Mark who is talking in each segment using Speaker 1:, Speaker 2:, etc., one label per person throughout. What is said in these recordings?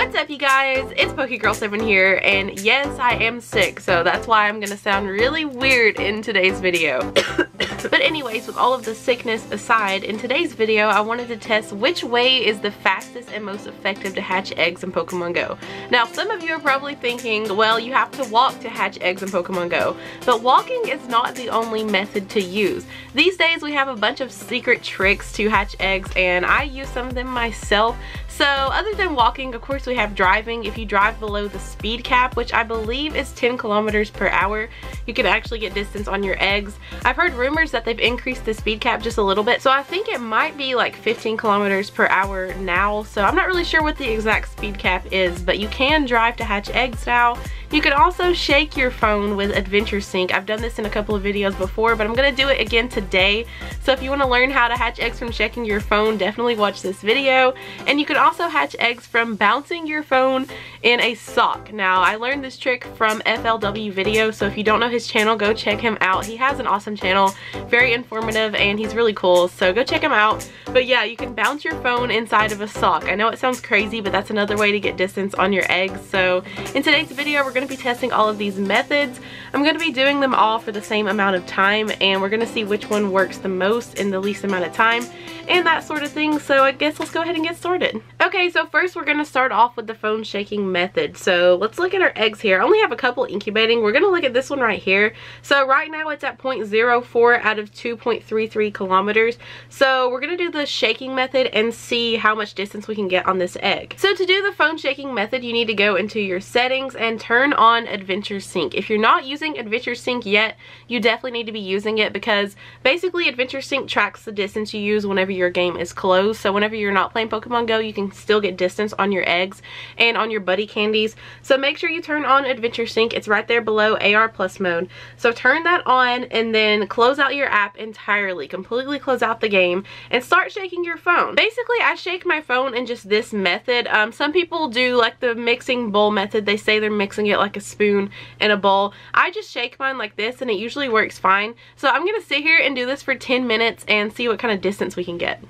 Speaker 1: What's up, you guys? It's PokeGirl7 here, and yes, I am sick, so that's why I'm gonna sound really weird in today's video. But anyways, with all of the sickness aside, in today's video I wanted to test which way is the fastest and most effective to hatch eggs in Pokemon Go. Now, some of you are probably thinking, well, you have to walk to hatch eggs in Pokemon Go, but walking is not the only method to use. These days we have a bunch of secret tricks to hatch eggs, and I use some of them myself. So other than walking, of course, we have driving. If you drive below the speed cap, which I believe is 10 kilometers per hour, you can actually get distance on your eggs. I've heard rumors that they've increased the speed cap just a little bit, so I think it might be like 15 kilometers per hour now. So I'm not really sure what the exact speed cap is, but you can drive to hatch eggs now. You can also shake your phone with Adventure Sync. I've done this in a couple of videos before, but I'm gonna do it again today. So if you want to learn how to hatch eggs from shaking your phone, definitely watch this video. And you can also hatch eggs from bouncing your phone in a sock. Now, I learned this trick from FLW Video, so if you don't know his channel, go check him out. He has an awesome channel, very informative, and he's really cool, so go check him out. But yeah, you can bounce your phone inside of a sock. I know it sounds crazy, but that's another way to get distance on your eggs. So in today's video, we're going to be testing all of these methods. I'm going to be doing them all for the same amount of time, and we're going to see which one works the most in the least amount of time and that sort of thing. So I guess let's go ahead and get started. Okay, so first we're going to start off with the phone shaking method. So let's look at our eggs here. I only have a couple incubating. We're going to look at this one right here. So right now it's at 0.04 out of 2.33 kilometers. So we're going to do the shaking method and see how much distance we can get on this egg. So to do the phone shaking method, you need to go into your settings and turn on Adventure Sync. If you're not using Adventure Sync yet, you definitely need to be using it, because basically Adventure Sync tracks the distance you use whenever your game is closed. So whenever you're not playing Pokemon Go, you can still get distance on your eggs and on your buddy candies. So make sure you turn on Adventure Sync. It's right there below AR Plus mode. So turn that on and then close out your app entirely. Completely close out the game and start shaking your phone. Basically, I shake my phone in just this method. Some people do like the mixing bowl method. They say they're mixing it like a spoon in a bowl. I just shake mine like this and it usually works fine. So I'm gonna sit here and do this for 10 minutes and see what kind of distance we can get.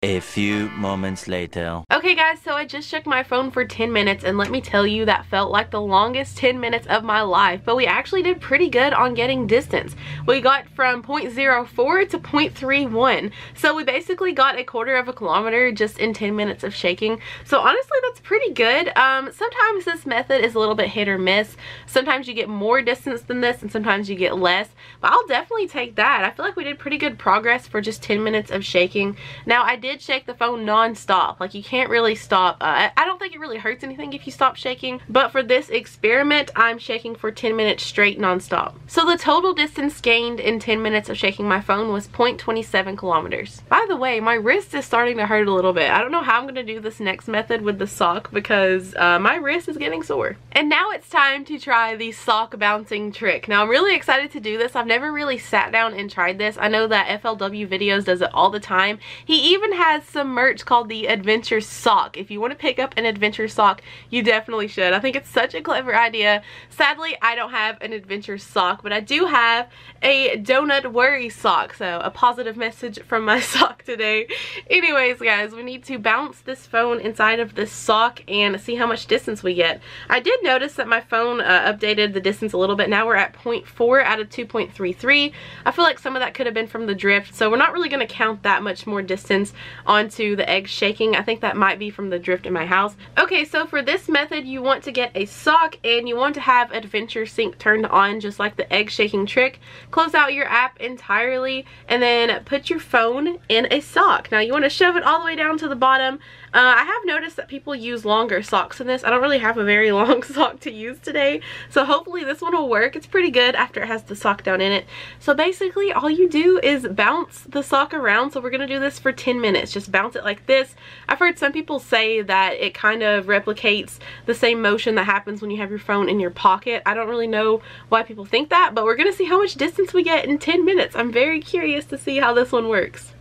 Speaker 2: A few moments later.
Speaker 1: Okay guys, so I just shook my phone for 10 minutes, and let me tell you, that felt like the longest 10 minutes of my life, but we actually did pretty good on getting distance. We got from 0.04 to 0.31, so we basically got 1/4 kilometer just in 10 minutes of shaking. So honestly, that's pretty good. Sometimes this method is a little bit hit or miss. Sometimes you get more distance than this and sometimes you get less, but I'll definitely take that. I feel like we did pretty good progress for just 10 minutes of shaking. Now, I did shake the phone non-stop. Like, you can't really stop. I don't think it really hurts anything if you stop shaking, but for this experiment I'm shaking for 10 minutes straight non-stop. So the total distance gained in 10 minutes of shaking my phone was 0.27 kilometers. By the way, my wrist is starting to hurt a little bit. I don't know how I'm going to do this next method with the sock, because my wrist is getting sore. And now it's time to try the sock bouncing trick. Now, I'm really excited to do this. I've never really sat down and tried this. I know that FLW Videos does it all the time. He even has some merch called the Adventure Sock. If you want to pick up an Adventure Sock, you definitely should. I think it's such a clever idea. Sadly, I don't have an Adventure Sock, but I do have a Donut Worry sock. So a positive message from my sock today. Anyways, guys, we need to bounce this phone inside of this sock and see how much distance we get. I did notice that my phone updated the distance a little bit. Now we're at 0.4 out of 2.33. I feel like some of that could have been from the drift, so we're not really going to count that much more distance onto the egg shaking. I think that might be from the drift in my house. Okay, so for this method, you want to get a sock and you want to have Adventure Sync turned on, just like the egg shaking trick. Close out your app entirely and then put your phone in a sock. Now you want to shove it all the way down to the bottom. I have noticed that people use longer socks than this. I don't really have a very long sock to use today, so hopefully this one will work. It's pretty good after it has the sock down in it. So basically all you do is bounce the sock around. So we're going to do this for 10 minutes. Just bounce it like this. I've heard some people say that it kind of replicates the same motion that happens when you have your phone in your pocket. I don't really know why people think that, but we're going to see how much distance we get in 10 minutes. I'm very curious to see how this one works.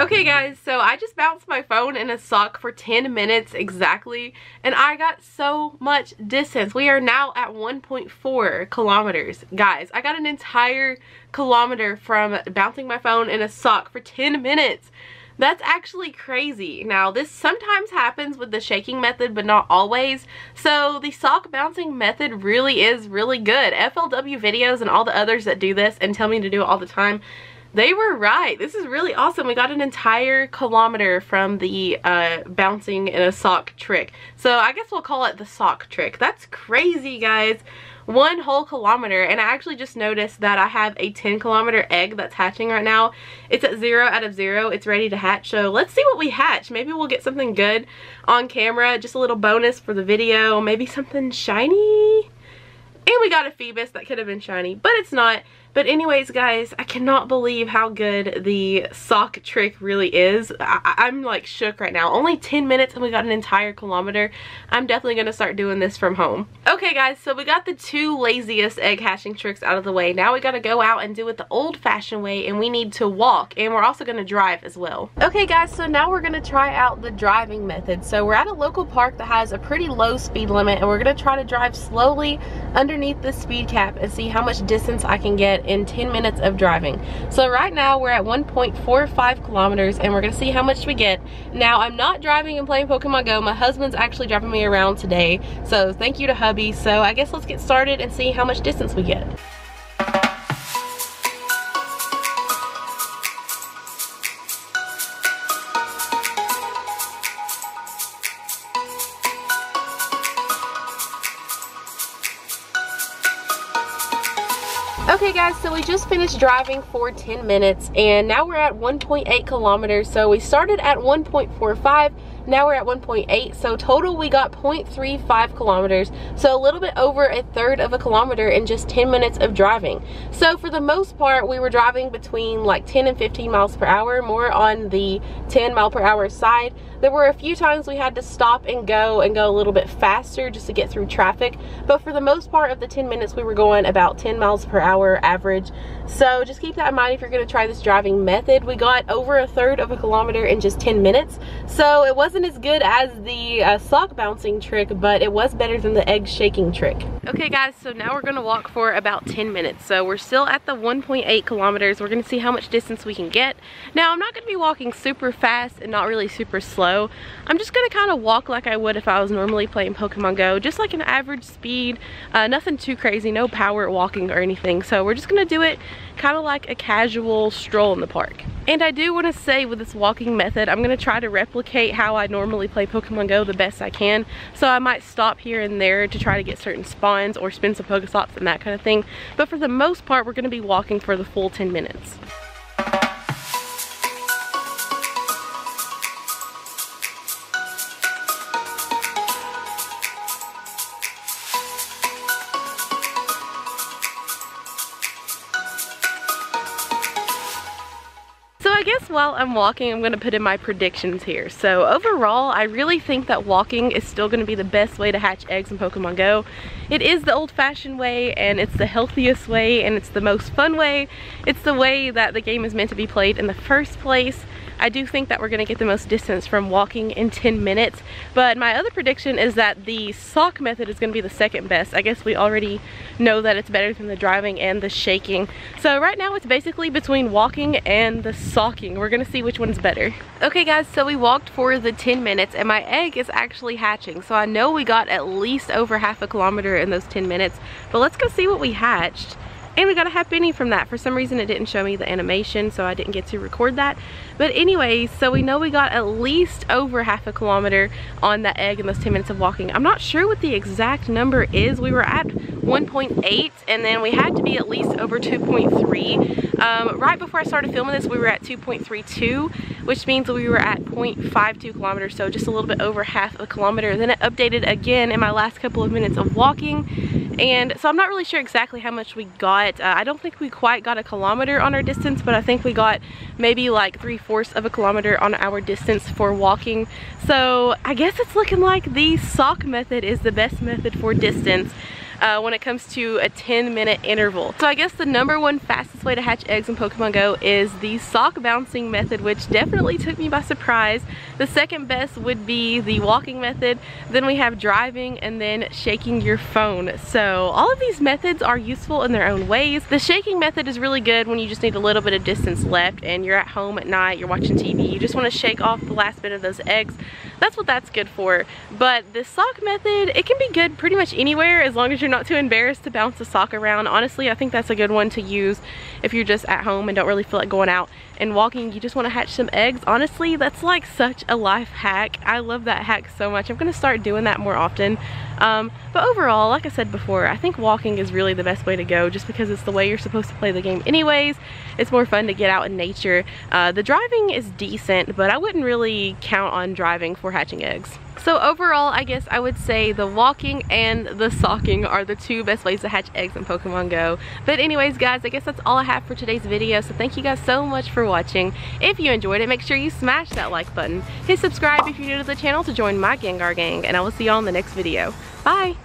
Speaker 1: Okay guys, so I just bounced my phone in a sock for 10 minutes exactly, and I got so much distance. We are now at 1.4 kilometers. Guys, I got an entire kilometer from bouncing my phone in a sock for 10 minutes. That's actually crazy. Now, this sometimes happens with the shaking method, but not always. So the sock bouncing method really is really good. FLW videos and all the others that do this and tell me to do it all the time, they were right. This is really awesome. We got an entire kilometer from the bouncing in a sock trick. So I guess we'll call it the sock trick. That's crazy, guys. 1 whole kilometer, and I actually just noticed that I have a 10-kilometer egg that's hatching right now. It's at 0 out of 0. It's ready to hatch, so let's see what we hatch. Maybe we'll get something good on camera, just a little bonus for the video, maybe something shiny. And we got a Phoebus that could have been shiny, but it's not. But anyways, guys, I cannot believe how good the sock trick really is. I'm like shook right now. Only 10 minutes and we got an entire kilometer. I'm definitely going to start doing this from home. Okay, guys, so we got the 2 laziest egg hatching tricks out of the way. Now we got to go out and do it the old-fashioned way, and we need to walk, and we're also going to drive as well. Okay, guys, so now we're going to try out the driving method. So we're at a local park that has a pretty low speed limit, and we're going to try to drive slowly underneath the speed cap and see how much distance I can get in 10 minutes of driving. So right now we're at 1.45 kilometers, and we're gonna see how much we get. Now, I'm not driving and playing Pokemon Go. My husband's actually driving me around today, so thank you to hubby. So I guess let's get started and see how much distance we get. Okay guys, so we just finished driving for 10 minutes and now we're at 1.8 kilometers. So we started at 1.45, now we're at 1.8, so total we got 0.35 kilometers. So a little bit over a third of a kilometer in just 10 minutes of driving. So for the most part, we were driving between like 10 and 15 miles per hour, more on the 10 mile per hour side. There were a few times we had to stop and go a little bit faster just to get through traffic, but for the most part of the 10 minutes we were going about 10 miles per hour average. So just keep that in mind if you're going to try this driving method. We got over a third of a kilometer in just 10 minutes, so it wasn't as good as the sock bouncing trick, but it was better than the egg shaking trick. Okay guys, so now we're going to walk for about 10 minutes. So we're still at the 1.8 kilometers. We're going to see how much distance we can get. Now, I'm not going to be walking super fast and not really super slow. I'm just going to kind of walk like I would if I was normally playing Pokemon Go, just like an average speed, nothing too crazy, no power walking or anything. So we're just going to do it kind of like a casual stroll in the park. And I do want to say with this walking method, I'm going to try to replicate how I normally play Pokemon Go the best I can. So I might stop here and there to try to get certain spawns or spin some Pokestops and that kind of thing. But for the most part, we're going to be walking for the full 10 minutes. I guess while I'm walking, I'm going to put in my predictions here. So overall, I really think that walking is still going to be the best way to hatch eggs in Pokemon Go. It is the old-fashioned way, and it's the healthiest way, and it's the most fun way. It's the way that the game is meant to be played in the first place. I do think that we're going to get the most distance from walking in 10 minutes, but my other prediction is that the sock method is going to be the second best. I guess we already know that it's better than the driving and the shaking. So right now it's basically between walking and the socking. We're going to see which one's better. Okay guys, so we walked for the 10 minutes and my egg is actually hatching. So I know we got at least over half a kilometer in those 10 minutes, but let's go see what we hatched. And we got a Happiny from that. For some reason it didn't show me the animation, so I didn't get to record that. But anyways, so we know we got at least over half a kilometer on that egg in those 10 minutes of walking. I'm not sure what the exact number is. We were at 1.8 and then we had to be at least over 2.3. Right before I started filming this, we were at 2.32, which means we were at 0.52 kilometers, so just a little bit over half a kilometer. Then it updated again in my last couple of minutes of walking. And so I'm not really sure exactly how much we got. I don't think we quite got a kilometer on our distance, but I think we got maybe like 3/4 of a kilometer on our distance for walking. So I guess it's looking like the sock method is the best method for distance. when it comes to a 10-minute interval. So I guess the #1 fastest way to hatch eggs in Pokemon Go is the sock bouncing method, which definitely took me by surprise. The second best would be the walking method. Then we have driving, and then shaking your phone. So all of these methods are useful in their own ways. The shaking method is really good when you just need a little bit of distance left and you're at home at night, you're watching TV, you just want to shake off the last bit of those eggs. That's what that's good for. But the sock method, it can be good pretty much anywhere as long as you're not too embarrassed to bounce a sock around. Honestly, I think that's a good one to use if you're just at home and don't really feel like going out and walking. You just want to hatch some eggs. Honestly, that's like such a life hack. I love that hack so much. I'm going to start doing that more often. But overall, like I said before, I think walking is really the best way to go just because it's the way you're supposed to play the game anyways. It's more fun to get out in nature. The driving is decent, but I wouldn't really count on driving for hatching eggs. So overall, I guess I would say the walking and the socking are the 2 best ways to hatch eggs in Pokemon Go. But anyways, guys, I guess that's all I have for today's video. So thank you guys so much for watching. If you enjoyed it, make sure you smash that like button. Hit subscribe if you're new to the channel to join my Gengar gang, and I will see you all in the next video. Bye!